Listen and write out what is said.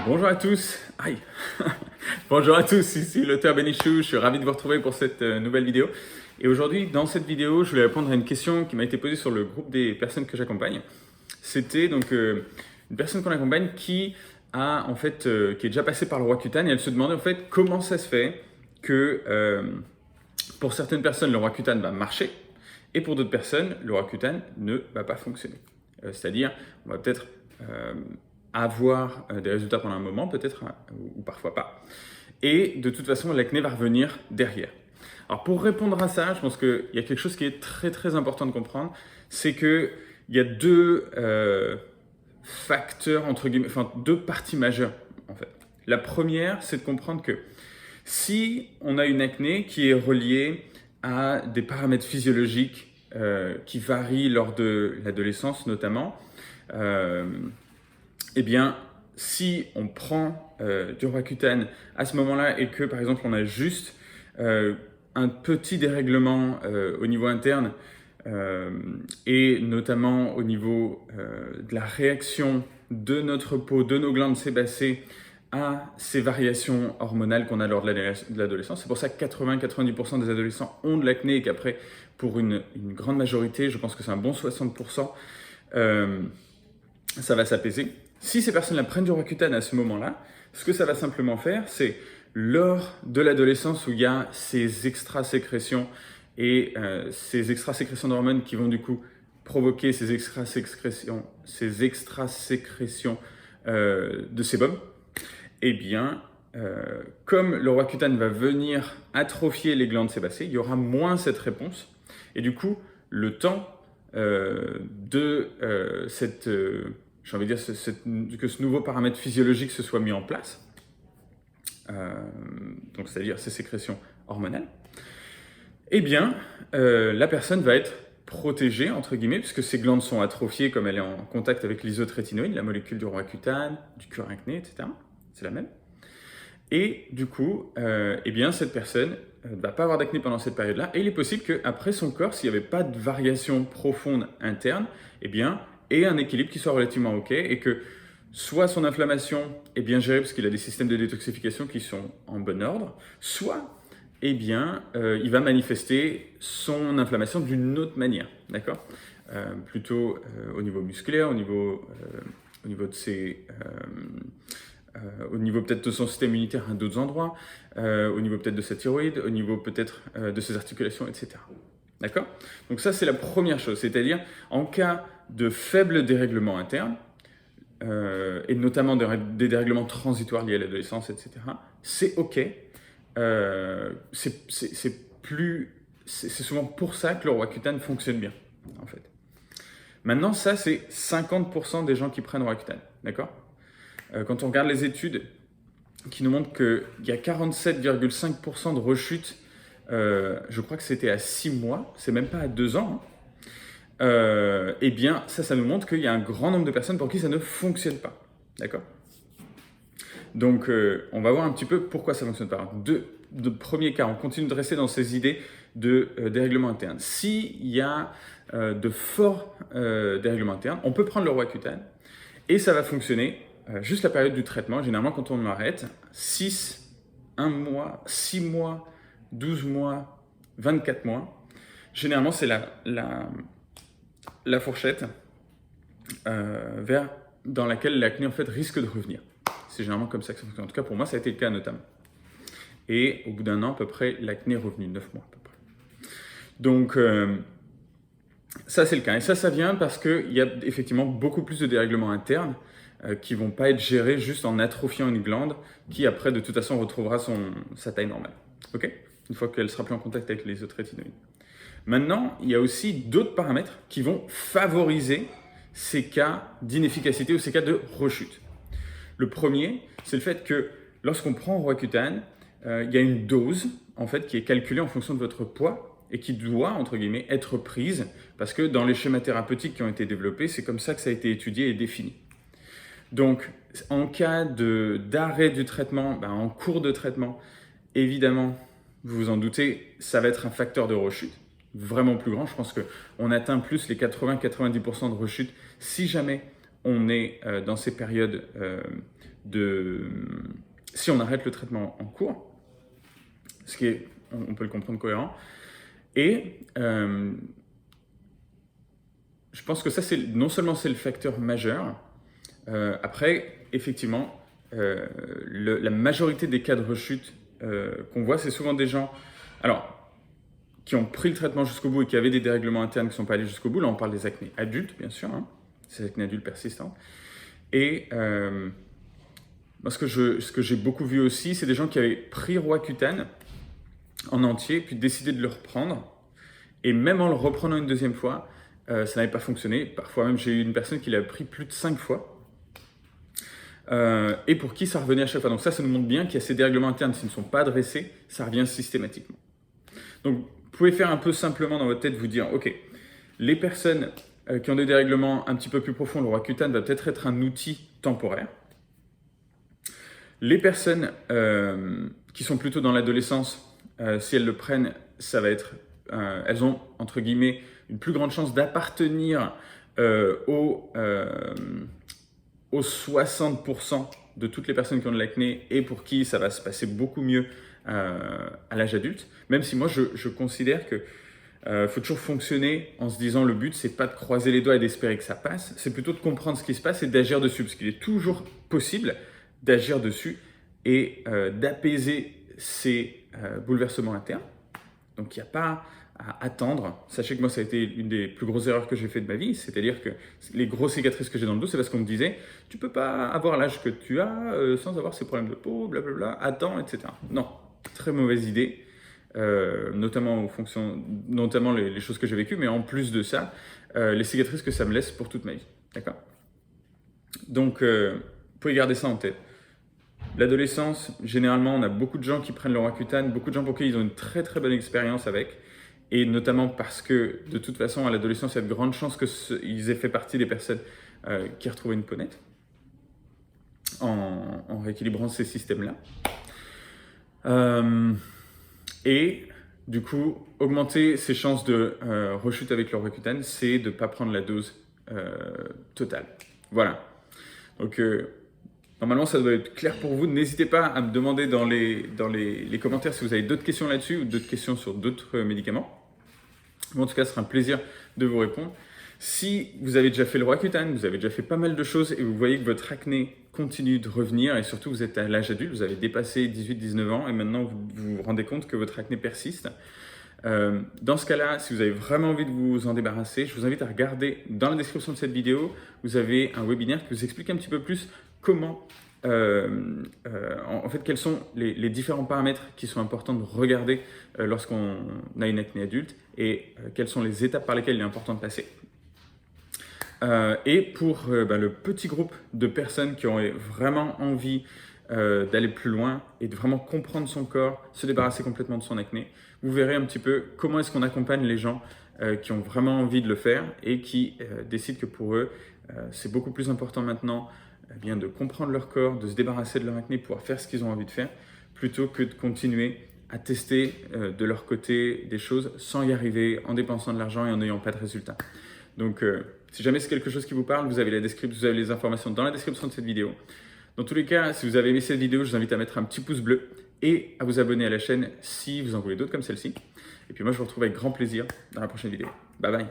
Bonjour à tous. Aïe. Bonjour à tous, ici l'auteur Benichou. Je suis ravi de vous retrouver pour cette nouvelle vidéo. Et aujourd'hui, dans cette vidéo, je voulais répondre à une question qui m'a été posée sur le groupe des personnes que j'accompagne. C'était donc une personne qu'on accompagne qui qui est déjà passée par le Roaccutane et elle se demandait en fait comment ça se fait que pour certaines personnes le Roaccutane va marcher et pour d'autres personnes le Roaccutane ne va pas fonctionner. C'est-à-dire, on va peut-être avoir des résultats pendant un moment, peut-être, ou parfois pas. Et de toute façon, l'acné va revenir derrière. Alors pour répondre à ça, je pense qu'il y a quelque chose qui est très très important de comprendre, c'est qu'il y a deux facteurs, entre guillemets, enfin deux parties majeures en fait. La première, c'est de comprendre que si on a une acné qui est reliée à des paramètres physiologiques qui varient lors de l'adolescence notamment, eh bien, si on prend du Roaccutane à ce moment-là et que, par exemple, on a juste un petit dérèglement au niveau interne et notamment au niveau de la réaction de notre peau, de nos glandes sébacées à ces variations hormonales qu'on a lors de l'adolescence. C'est pour ça que 80-90% des adolescents ont de l'acné et qu'après, pour une grande majorité, je pense que c'est un bon 60%, ça va s'apaiser. Si ces personnes-là prennent du Roaccutane à ce moment-là, ce que ça va simplement faire, c'est lors de l'adolescence où il y a ces extrasécrétions et ces extrasécrétions d'hormones qui vont du coup provoquer ces extrasécrétions de sébum, eh bien, comme le Roaccutane va venir atrophier les glandes sébacées, il y aura moins cette réponse. Et du coup, le temps j'ai envie de dire que ce nouveau paramètre physiologique se soit mis en place, donc c'est-à-dire ces sécrétions hormonales, eh bien, la personne va être protégée, entre guillemets, puisque ses glandes sont atrophiées comme elle est en contact avec l'isotrétinoïde, la molécule du Roaccutane, du cuir acné, etc. C'est la même. Et du coup, eh bien, cette personne ne va pas avoir d'acné pendant cette période-là. Et il est possible qu'après son corps, s'il n'y avait pas de variation profonde interne, eh bien, ait un équilibre qui soit relativement OK et que soit son inflammation est bien gérée parce qu'il a des systèmes de détoxification qui sont en bon ordre, soit eh bien, il va manifester son inflammation d'une autre manière, d'accord, plutôt au niveau musculaire, au niveau de ses... au niveau peut-être de son système immunitaire à d'autres endroits, au niveau peut-être de sa thyroïde, au niveau peut-être de ses articulations, etc. D'accord? Donc ça, c'est la première chose, c'est-à-dire en cas de faible dérèglement interne, et notamment des dérèglements transitoires liés à l'adolescence, etc., c'est OK. C'est souvent pour ça que le Roaccutane fonctionne bien, en fait. Maintenant, ça, c'est 50% des gens qui prennent Roaccutane, d'accord? Quand on regarde les études qui nous montrent qu'il y a 47,5% de rechute, je crois que c'était à 6 mois, c'est même pas à 2 ans, eh bien ça nous montre qu'il y a un grand nombre de personnes pour qui ça ne fonctionne pas. D'accord? Donc on va voir un petit peu pourquoi ça ne fonctionne pas. De premier cas, on continue de rester dans ces idées de dérèglement interne. S'il y a de forts dérèglements internes, on peut prendre le Roaccutane et ça va fonctionner juste la période du traitement. Généralement, quand on arrête, 1 mois, 6 mois, 12 mois, 24 mois, généralement, c'est la fourchette dans laquelle l'acné en fait, risque de revenir. C'est généralement comme ça que ça fonctionne. En tout cas, pour moi, ça a été le cas notamment. Et au bout d'un an, à peu près, l'acné est revenu, 9 mois à peu près. Donc, ça, c'est le cas. Et ça vient parce qu'il y a effectivement beaucoup plus de dérèglements internes qui ne vont pas être gérés juste en atrophiant une glande qui, après, de toute façon, retrouvera sa taille normale. OK? Une fois qu'elle sera plus en contact avec les isotrétinoïdes. Maintenant, il y a aussi d'autres paramètres qui vont favoriser ces cas d'inefficacité ou ces cas de rechute. Le premier, c'est le fait que lorsqu'on prend Roaccutane, il y a une dose en fait, qui est calculée en fonction de votre poids et qui doit, entre guillemets, être prise parce que dans les schémas thérapeutiques qui ont été développés, c'est comme ça que ça a été étudié et défini. Donc, en cas d'arrêt du traitement, en cours de traitement, évidemment, vous vous en doutez, ça va être un facteur de rechute vraiment plus grand. Je pense qu'on atteint plus les 80-90% de rechute si jamais on est dans ces périodes si on arrête le traitement en cours, ce qui est, on peut le comprendre, cohérent. Et je pense que ça, non seulement c'est le facteur majeur, après, effectivement, la majorité des cas de rechute qu'on voit, c'est souvent des gens qui ont pris le traitement jusqu'au bout et qui avaient des dérèglements internes qui ne sont pas allés jusqu'au bout. Là, on parle des acnés adultes, bien sûr, hein, ces acnés adultes persistants. Et moi, ce que j'ai beaucoup vu aussi, c'est des gens qui avaient pris Roaccutane en entier, puis décidé de le reprendre. Et même en le reprenant une deuxième fois, ça n'avait pas fonctionné. Parfois même, j'ai eu une personne qui l'a pris plus de 5 fois. Et pour qui ça revenait à chaque fois. Donc ça nous montre bien qu'il y a ces dérèglements internes, s'ils ne sont pas adressés, ça revient systématiquement. Donc vous pouvez faire un peu simplement dans votre tête, vous dire, ok, les personnes qui ont des dérèglements un petit peu plus profonds, le Roaccutane va peut-être être un outil temporaire. Les personnes qui sont plutôt dans l'adolescence, si elles le prennent, ça va être, elles ont, entre guillemets, une plus grande chance d'appartenir aux 60% de toutes les personnes qui ont de l'acné et pour qui ça va se passer beaucoup mieux à l'âge adulte. Même si moi, je considère que faut toujours fonctionner en se disant le but, c'est pas de croiser les doigts et d'espérer que ça passe, c'est plutôt de comprendre ce qui se passe et d'agir dessus, parce qu'il est toujours possible d'agir dessus et d'apaiser ces bouleversements internes. Donc il n'y a pas à attendre. Sachez que moi, ça a été une des plus grosses erreurs que j'ai fait de ma vie, c'est-à-dire que les grosses cicatrices que j'ai dans le dos, c'est parce qu'on me disait « tu peux pas avoir l'âge que tu as sans avoir ces problèmes de peau, blablabla, attends, etc. » Non, très mauvaise idée, notamment les choses que j'ai vécues, mais en plus de ça, les cicatrices que ça me laisse pour toute ma vie. D'accord ? Donc, vous pouvez garder ça en tête. L'adolescence, généralement, on a beaucoup de gens qui prennent le Roaccutane, beaucoup de gens pour qui ils ont une très très bonne expérience avec, et notamment parce que, de toute façon, à l'adolescence, il y a de grandes chances qu'ils aient fait partie des personnes qui retrouvaient une peau nette en rééquilibrant ces systèmes-là. Et du coup, augmenter ses chances de rechute avec le Roaccutane, c'est de ne pas prendre la dose totale. Voilà. Donc, normalement, ça doit être clair pour vous. N'hésitez pas à me demander dans les commentaires si vous avez d'autres questions là-dessus ou d'autres questions sur d'autres médicaments. Moi, en tout cas, ce sera un plaisir de vous répondre. Si vous avez déjà fait le Roaccutane, vous avez déjà fait pas mal de choses et vous voyez que votre acné continue de revenir et surtout vous êtes à l'âge adulte, vous avez dépassé 18-19 ans et maintenant vous vous rendez compte que votre acné persiste. Dans ce cas-là, si vous avez vraiment envie de vous en débarrasser, je vous invite à regarder dans la description de cette vidéo, vous avez un webinaire qui vous explique un petit peu plus comment, en fait, quels sont les différents paramètres qui sont importants de regarder lorsqu'on a une acné adulte et quelles sont les étapes par lesquelles il est important de passer. Et pour le petit groupe de personnes qui ont vraiment envie d'aller plus loin et de vraiment comprendre son corps, se débarrasser complètement de son acné, vous verrez un petit peu comment est-ce qu'on accompagne les gens qui ont vraiment envie de le faire et qui décident que pour eux, c'est beaucoup plus important maintenant de comprendre leur corps, de se débarrasser de leur acné, pouvoir faire ce qu'ils ont envie de faire, plutôt que de continuer à tester de leur côté des choses sans y arriver, en dépensant de l'argent et en n'ayant pas de résultat. Donc, si jamais c'est quelque chose qui vous parle, vous avez les informations dans la description de cette vidéo. Dans tous les cas, si vous avez aimé cette vidéo, je vous invite à mettre un petit pouce bleu et à vous abonner à la chaîne si vous en voulez d'autres comme celle-ci. Et puis moi, je vous retrouve avec grand plaisir dans la prochaine vidéo. Bye bye.